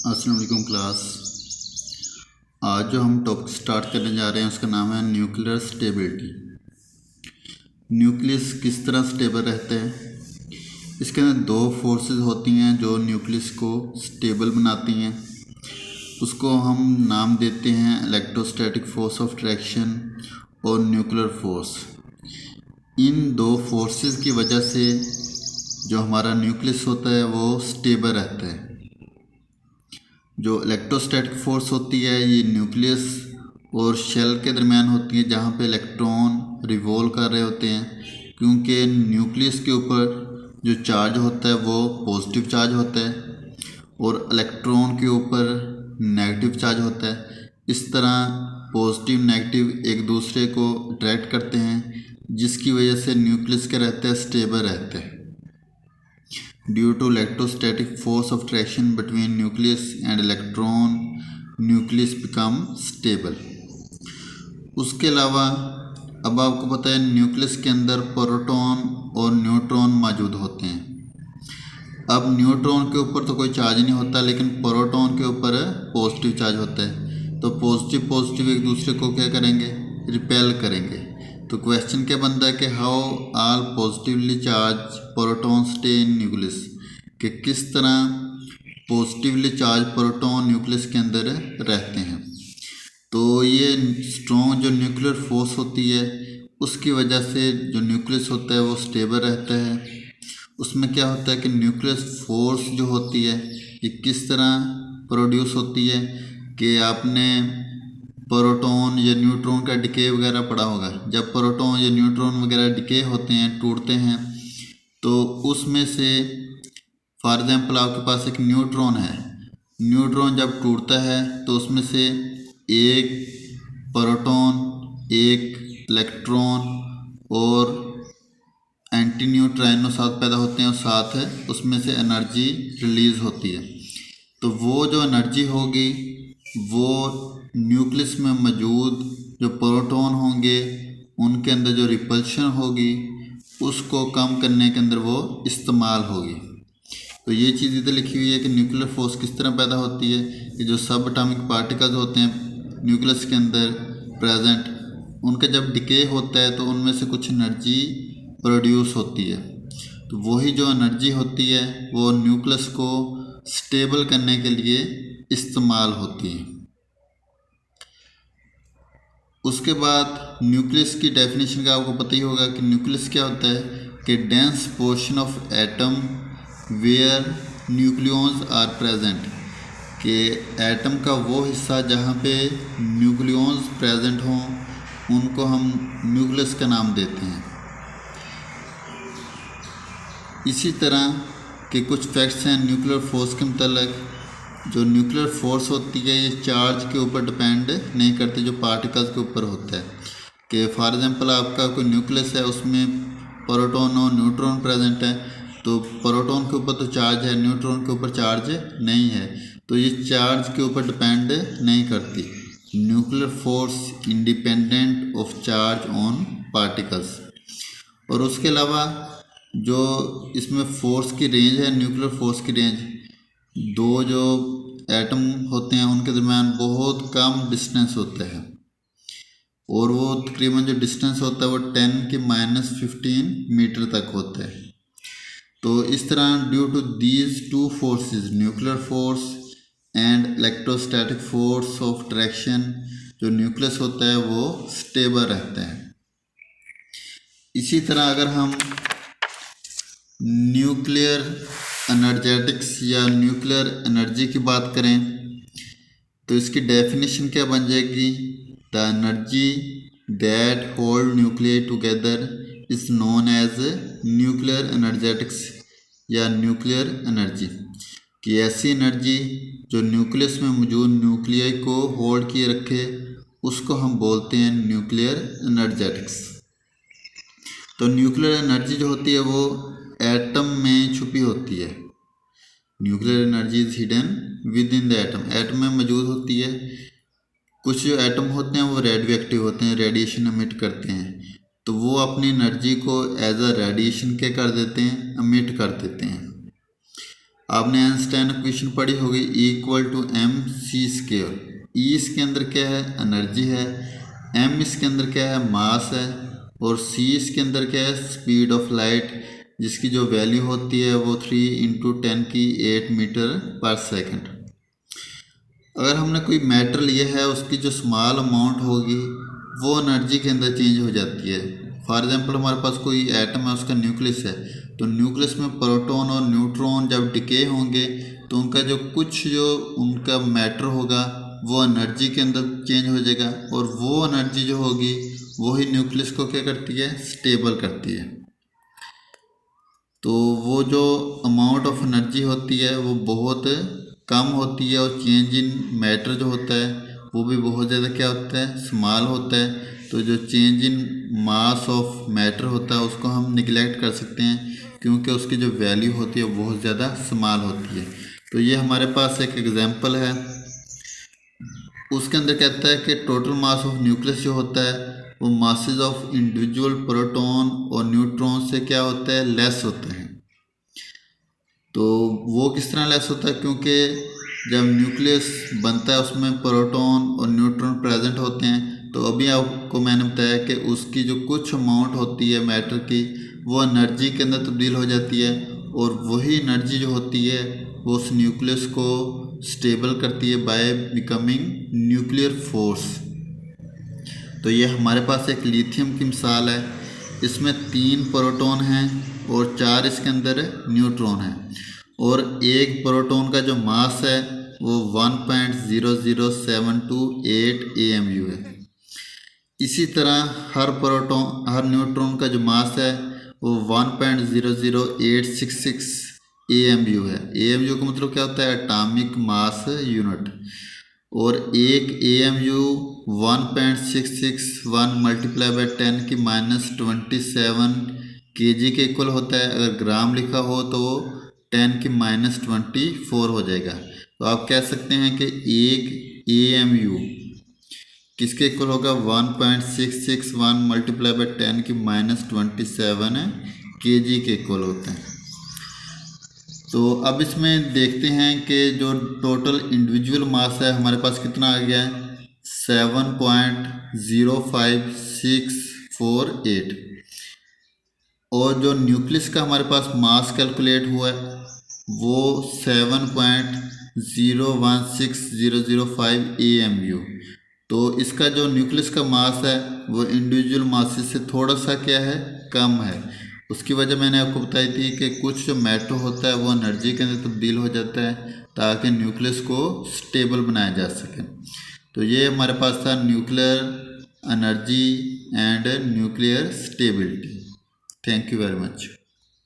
अस्सलाम वालेकुम क्लास। आज जो हम टॉपिक स्टार्ट करने जा रहे हैं उसका नाम है न्यूक्लियर स्टेबिलिटी। न्यूक्लियस किस तरह स्टेबल रहता है। इसके अंदर दो फोर्सेस होती हैं जो न्यूक्लियस को स्टेबल बनाती हैं। उसको हम नाम देते हैं इलेक्ट्रोस्टैटिक फोर्स ऑफ अट्रैक्शन और न्यूक्लियर फोर्स। इन दो फोर्सेस की वजह से जो हमारा न्यूक्लियस होता है वो स्टेबल रहता है। जो इलेक्ट्रोस्टैटिक फोर्स होती है ये न्यूक्लियस और शेल के दरमियान होती है, जहाँ पे इलेक्ट्रॉन रिवॉल्व कर रहे होते हैं। क्योंकि न्यूक्लियस के ऊपर जो चार्ज होता है वो पॉजिटिव चार्ज होता है और इलेक्ट्रॉन के ऊपर नेगेटिव चार्ज होता है। इस तरह पॉजिटिव नेगेटिव एक दूसरे को अट्रैक्ट करते हैं, जिसकी वजह से न्यूक्लियस क्या रहता है, स्टेबल रहता है। Due to electrostatic force of attraction between nucleus and electron, nucleus become stable। उसके अलावा अब आपको पता है न्यूक्लियस के अंदर प्रोटॉन और न्यूट्रॉन मौजूद होते हैं। अब न्यूट्रॉन के ऊपर तो कोई चार्ज नहीं होता, लेकिन प्रोटॉन के ऊपर पॉजिटिव चार्ज होता है। तो पॉजिटिव पॉजिटिव एक दूसरे को क्या करेंगे, रिपेल करेंगे। तो क्वेश्चन क्या बनता है कि how all positively charge proton stay in nucleus, कि किस तरह पॉजिटिवली चार्ज प्रोटॉन न्यूक्लियस के अंदर रहते हैं। तो ये स्ट्रॉन्ग जो न्यूक्लियर फोर्स होती है उसकी वजह से जो न्यूक्लियस होता है वो स्टेबल रहता है। उसमें क्या होता है कि न्यूक्लियर फोर्स जो होती है ये किस तरह प्रोड्यूस होती है, कि आपने प्रोटॉन या न्यूट्रॉन का डिके वगैरह पढ़ा होगा। जब प्रोटॉन या न्यूट्रॉन वगैरह डिके होते हैं, टूटते हैं, तो उसमें से फॉर एग्जांपल आपके पास एक न्यूट्रॉन है। न्यूट्रॉन जब टूटता है तो उसमें से एक प्रोटॉन, एक इलेक्ट्रॉन और एंटी न्यूट्रिनो साथ पैदा होते हैं और साथ है उसमें से एनर्जी रिलीज़ होती है। तो वो जो एनर्जी होगी वो न्यूक्लियस में मौजूद जो प्रोटॉन होंगे उनके अंदर जो रिपल्शन होगी उसको कम करने के अंदर वो इस्तेमाल होगी। तो ये चीज़ इधर लिखी हुई है कि न्यूक्लियर फोर्स किस तरह पैदा होती है कि जो सब एटॉमिक पार्टिकल्स होते हैं न्यूक्लियस के अंदर प्रेजेंट, उनका जब डिके होता है तो उनमें से कुछ एनर्जी प्रोड्यूस होती है। तो वही जो एनर्जी होती है वो न्यूक्लियस को स्टेबल करने के लिए इस्तेमाल होती है। उसके बाद न्यूक्लियस की डेफिनेशन का आपको पता ही होगा कि न्यूक्लियस क्या होता है, कि dense portion of atom where nucleons are present, कि एटम का वो हिस्सा जहाँ पे न्यूक्लियॉन्स प्रेजेंट हों उनको हम न्यूक्लियस का नाम देते हैं। इसी तरह के कुछ फैक्ट्स हैं न्यूक्लियर फोर्स के मतलब। जो न्यूक्लियर फोर्स होती है ये चार्ज के ऊपर डिपेंड नहीं करती, जो पार्टिकल्स के ऊपर होता है। कि फॉर एग्जांपल आपका कोई न्यूक्लियस है, उसमें प्रोटॉन और न्यूट्रॉन प्रेजेंट है, तो प्रोटॉन के ऊपर तो चार्ज है, न्यूट्रॉन के ऊपर चार्ज नहीं है, तो ये चार्ज के ऊपर डिपेंड नहीं करती। Nuclear force independent of charge on particles. और उसके अलावा जो इसमें फोर्स की रेंज है, न्यूक्लियर फोर्स की रेंज, दो जो एटम होते हैं उनके दरमियान बहुत कम डिस्टेंस होता है, और वो तकरीबन जो डिस्टेंस होता है वो 10⁻⁻15 मीटर तक होता है। तो इस तरह due to these two forces, nuclear force and electrostatic force of attraction, जो न्यूक्लियस होता है वो स्टेबल रहता है। इसी तरह अगर हम न्यूक्लियर एनर्जेटिक्स या न्यूक्लियर एनर्जी की बात करें तो इसकी डेफिनेशन क्या बन जाएगी, the energy that hold nuclear together is known as nuclear energetics या न्यूक्लियर एनर्जी, कि ऐसी एनर्जी जो न्यूक्लियस में मौजूद न्यूक्लियाई को होल्ड किए रखे उसको हम बोलते हैं न्यूक्लियर एनर्जेटिक्स। तो न्यूक्लियर एनर्जी जो होती है वो एटम में छुपी होती है। Nuclear energy is hidden with in the atom, atom में मौजूद होती है। कुछ जो एटम होते हैं वो रेडियो एक्टिव होते हैं, रेडिएशन एमिट करते हैं, तो वो अपनी एनर्जी को एज अ रेडिएशन के कर देते हैं, एमिट कर देते हैं। आपने आइंस्टाइन इक्वेशन पढ़ी होगी, E=mc²। E इसके अंदर क्या है, एनर्जी है, m इसके अंदर क्या है, मास है, और c इसके अंदर क्या है, स्पीड ऑफ लाइट, जिसकी जो वैल्यू होती है वो 3 × 10⁸ मीटर पर सेकंड। अगर हमने कोई मैटर लिया है, उसकी जो स्मॉल अमाउंट होगी वो एनर्जी के अंदर चेंज हो जाती है। फॉर एग्जांपल हमारे पास कोई एटम है, उसका न्यूक्लियस है, तो न्यूक्लियस में प्रोटॉन और न्यूट्रॉन जब डिके होंगे तो उनका जो उनका मैटर होगा वो एनर्जी के अंदर चेंज हो जाएगा, और वो एनर्जी जो होगी वही न्यूक्लियस को क्या करती है, स्टेबल करती है। तो वो जो अमाउंट ऑफ एनर्जी होती है वो बहुत कम होती है, और चेंज इन मैटर जो होता है वो भी बहुत ज़्यादा क्या होता है, स्मॉल होता है। तो जो change in mass of matter होता है उसको हम निगलेक्ट कर सकते हैं, क्योंकि उसकी जो वैल्यू होती है बहुत ज़्यादा स्मॉल होती है। तो ये हमारे पास एक एग्जांपल है, उसके अंदर कहता है कि टोटल मास ऑफ न्यूक्लियस जो होता है वो मासेस ऑफ इंडिविजुअल प्रोटॉन और न्यूट्रॉन से क्या होता है, लेस होता है। तो वो किस तरह लेस होता है, क्योंकि जब न्यूक्लियस बनता है उसमें प्रोटॉन और न्यूट्रॉन प्रेजेंट होते हैं। तो अभी आपको मैंने बताया कि उसकी जो कुछ अमाउंट होती है मैटर की वो एनर्जी के अंदर तब्दील हो जाती है, और वही एनर्जी जो होती है वो उस न्यूक्लियस को स्टेबल करती है बाय बिकमिंग न्यूक्लियर फोर्स। तो ये हमारे पास एक लिथियम की मिसाल है, इसमें 3 प्रोटॉन हैं और 4 इसके अंदर न्यूट्रॉन हैं, और एक प्रोटॉन का जो मास है वो 1.00728 AMU है। इसी तरह हर न्यूट्रॉन का जो मास है वो 1.00866 AMU है। AMU का मतलब क्या होता है, एटॉमिक मास यूनिट, और एक AMU 1.661 × 10⁻⁻27 kg के इक्वल होता है। अगर ग्राम लिखा हो तो वो 10⁻24 हो जाएगा। तो आप कह सकते हैं कि एक AMU किसके इक्वल होगा, 1.661 × 10⁻27 kg के इक्वल होता है। तो अब इसमें देखते हैं कि जो टोटल इंडिविजुअल मास है हमारे पास कितना आ गया है, 7.05648, और जो न्यूक्लियस का हमारे पास मास कैलकुलेट हुआ है वो 7.016005 AMU। तो इसका जो न्यूक्लियस का मास है वो इंडिविजुअल मासेस से थोड़ा सा क्या है, कम है। उसकी वजह मैंने आपको बताई थी कि कुछ जो मैटर होता है वो एनर्जी के अंदर तब्दील हो जाता है ताकि न्यूक्लियस को स्टेबल बनाया जा सके। तो ये हमारे पास था nuclear energy and nuclear stability. Thank you very much.